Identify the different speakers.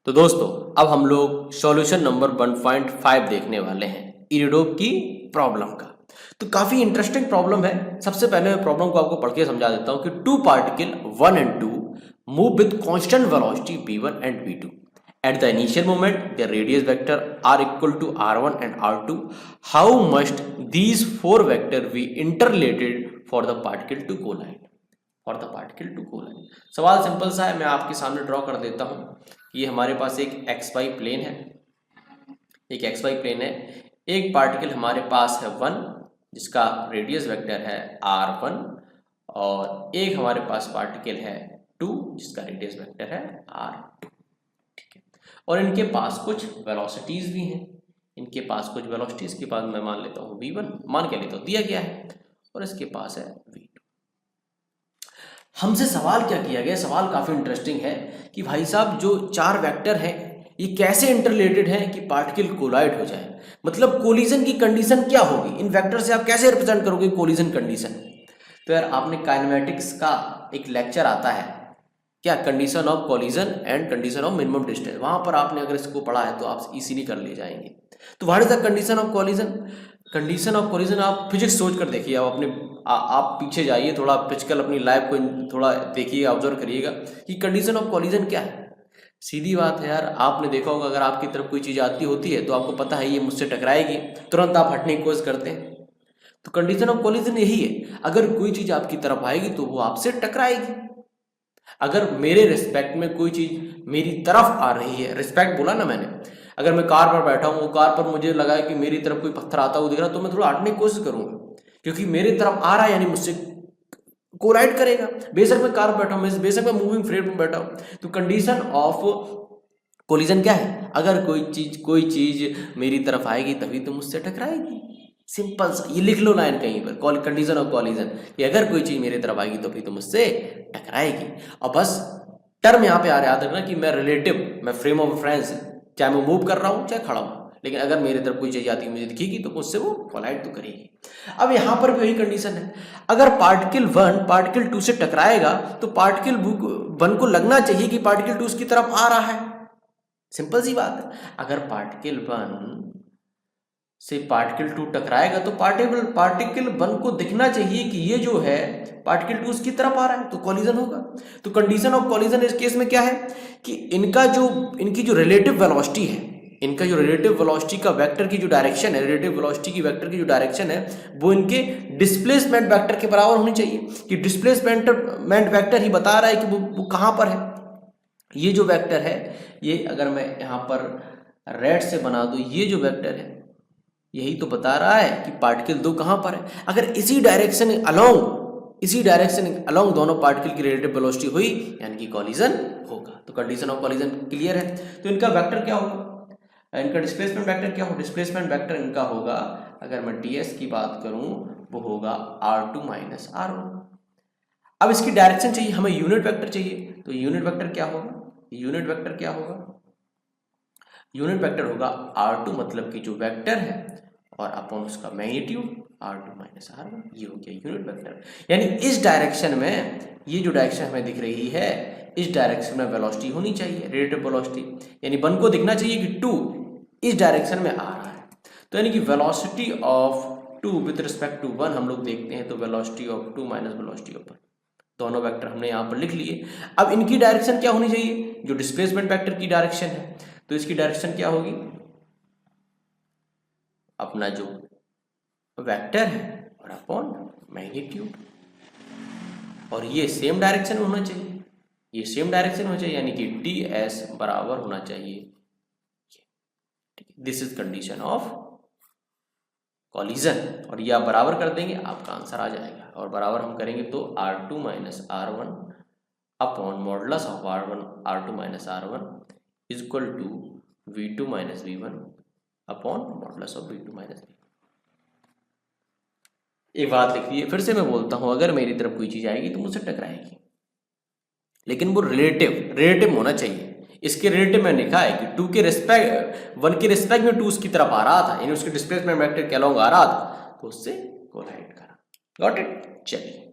Speaker 1: तो दोस्तों अब हम लोग सॉल्यूशन नंबर 1.5 देखने वाले हैं इरिडोप की प्रॉब्लम का। तो काफी इंटरेस्टिंग प्रॉब्लम है। सबसे पहले मैं प्रॉब्लम को आपको पढ़ के समझा देता हूं कि two particle 1 and 2 move with constant velocity v1 and v2 at the initial moment their radius vector are equal to r1 and r2. How must these four vector be interrelated for the particle to collide? सवाल simple सा है, मैं आपके सामने draw कर देता हूं कि ये हमारे पास एक XY प्लेन है, एक पार्टिकल हमारे पास है 1 जिसका रेडियस वेक्टर है r1 और एक हमारे पास पार्टिकल है 2 जिसका रेडियस वेक्टर है r2। ठीक है, और इनके पास कुछ वेलोसिटीज भी हैं, के पास मैं मान लेता हूँ v1, मान के लेता हूँ दिया गया है, और इसके पास है v2। हमसे सवाल क्या किया गया, सवाल काफी इंटरेस्टिंग है कि भाई साहब जो चार वेक्टर हैं ये कैसे इंटररिलेटेड हैं कि पार्टिकल कोलाइड हो जाए, मतलब कोलिजन की कंडीशन क्या होगी, इन वेक्टर से आप कैसे रिप्रेजेंट करोगे कोलिजन कंडीशन। तो यार आपने काइनेमेटिक्स का एक लेक्चर आता है क्या, condition of collision and condition of minimum distance, वहां पर आपने अगर इसको पढ़ा है तो आप इजीली कर ले जाएंगे। तो what is the condition of collision, आप फिजिक्स सोच कर देखिए, आप पीछे जाइए थोड़ा, फिजिकल अपनी लाइफ को थोड़ा देखिए, ऑब्जर्व करिएगा कि कंडीशन ऑफ कोलिजन क्या है। सीधी बात है यार, आपने देखा होगा अगर आपकी तरफ कोई चीज आती होती है तो आपको पता है ये मुझसे टकराएगी, तुरंत आप हटने की कोशिश करते हैं। तो कंडीशन ऑफ कोलिजन यही है, अगर कोई चीज आपकी तरफ आएगी तो वो आपसे टकराएगी। अगर मेरे रिस्पेक्ट में कोई चीज मेरी तरफ आ रही है, रिस्पेक्ट बोला ना मैंने, अगर मैं कार पर बैठा हूँ, वो कार पर मुझे लगा है कि मेरी तरफ कोई पत्थर आता हुआ दिख रहा है तो मैं थोड़ा हटने की कोशिश करूंगा, क्योंकि मेरी तरफ आ रहा है यानी मुझसे कोलाइड करेगा। बेशक मैं कार पर बैठा हूँ, बेशक मैं मूविंग फ्रेम में बैठा हूँ। तो कंडीशन ऑफ कोलिजन क्या है, अगर कोई चीज मेरी तरफ आएगी तभी तो मुझसे टकराएगी। सिंपल सा, ये लिख लो लाइन कहीं पर, कंडीशन ऑफ कोलिजन कि अगर कोई चीज मेरी तरफ आएगी तभी तो मुझसे टकराएगी। और बस टर्म यहाँ पे आ रहा है, याद रखना कि मैं फ्रेम ऑफ रेफरेंस, चाहे मैं मूव कर रहा हूँ चाहे खड़ा हूँ, लेकिन अगर मेरे तरफ कोई चीज आती है मुझे दिखेगी तो मुझसे वो कोलाइड तो करेगी। अब यहाँ पर भी वही कंडीशन है, अगर पार्टिकल 1 पार्टिकल 2 से टकराएगा तो पार्टिकल 1 को लगना चाहिए कि पार्टिकल 2 उसकी तरफ आ रहा है। सिंपल सी बात है, अगर पार्टिकल 1 से पार्टिकल 2 टकराएगा तो पार्टिकल 1 को दिखना चाहिए कि ये जो है पार्टिकल 2 उसकी तरफ आ रहा है, तो कोलिजन होगा। तो कंडीशन ऑफ कोलिजन इस केस में क्या है कि इनकी जो रिलेटिव वेलोसिटी है, इनका जो रिलेटिव वेलोसिटी का वेक्टर की जो डायरेक्शन है, रिलेटिव वेलोसिटी की वेक्टर की जो डायरेक्शन है वो इनके डिस्प्लेसमेंट वेक्टर के बराबर होनी चाहिए, कि डिस्प्लेसमेंट वेक्टर ही बता रहा है कि वो कहां पर है। ये जो वेक्टर है, ये अगर मैं यहाँ पर रेड से बना दूं, ये जो वेक्टर है यही तो बता रहा है कि पार्टिकल 2 कहां पर है। अगर इसी डायरेक्शन अलोंग दोनों पार्टिकल की रिलेटिव वेलोसिटी हुई यानी कि कोलिजन होगा। तो कंडीशन ऑफ कोलिजन क्लियर है। तो इनका वेक्टर क्या होगा, इनका डिस्प्लेसमेंट वेक्टर क्या होगा, डिस्प्लेसमेंट वेक्टर इनका होगा, अगर मैं ds की बात करूं वो होगा r2 माइनस r1। अब इसकी डायरेक्शन चाहिए, हमें यूनिट वेक्टर चाहिए, तो यूनिट वेक्टर क्या होगा, यूनिट वेक्टर होगा r2 मतलब कि जो वेक्टर है और अपॉन उसका मैग्नीट्यूड r2 माइनस r1, ये हो गया यूनिट वेक्टर। यानी इस डायरेक्शन में, ये जो डायरेक्शन हमें दिख रही है, इस डायरेक्शन में वेलोसिटी होनी चाहिए, रिलेटिव वेलोसिटी, यानी 1 को दिखना चाहिए कि 2 इस डायरेक्शन में आ रहा है। तो यानी कि velocity of 2 with respect to 1 हम लोग देखते हैं, तो velocity of 2 minus velocity of 1, दोनों वेक्टर हमने यहाँ पर लिख लिए। अब इनकी डायरेक्शन क्या होनी चाहिए, जो डिस्प्लेसमेंट वेक्टर की डायरेक्शन है, तो इसकी डायरेक्शन क्या होगी, अपना जो वेक्टर है और अपॉन मैग्नीट्यूड, और ये सेम डायरेक्शन में होना चाहिए, यानी कि ds बराबर होना चाहिए। This is condition of collision, और ये आप बराबर कर देंगे आपका आंसर आ जाएगा, और बराबर हम करेंगे तो r2 minus r1 upon modulus of r2 minus r1 is equal to v2 minus v1 upon modulus of v2 minus v1। एक बात लिखिए, फिर से मैं बोलता हूं, अगर मेरी तरफ कोई चीज आएगी तो मुझसे टकराएगी, लेकिन वो रिलेटिव होना चाहिए। इसके रिलेटिव में लिखा है कि 1 के रिस्पेक्ट में 2 उसकी तरफ आ रहा था, यानी उसके डिस्प्लेसमेंट वेक्टर के अलोंग आ रहा था, तो उससे कोलाइड करा। गॉट इट, चलिए।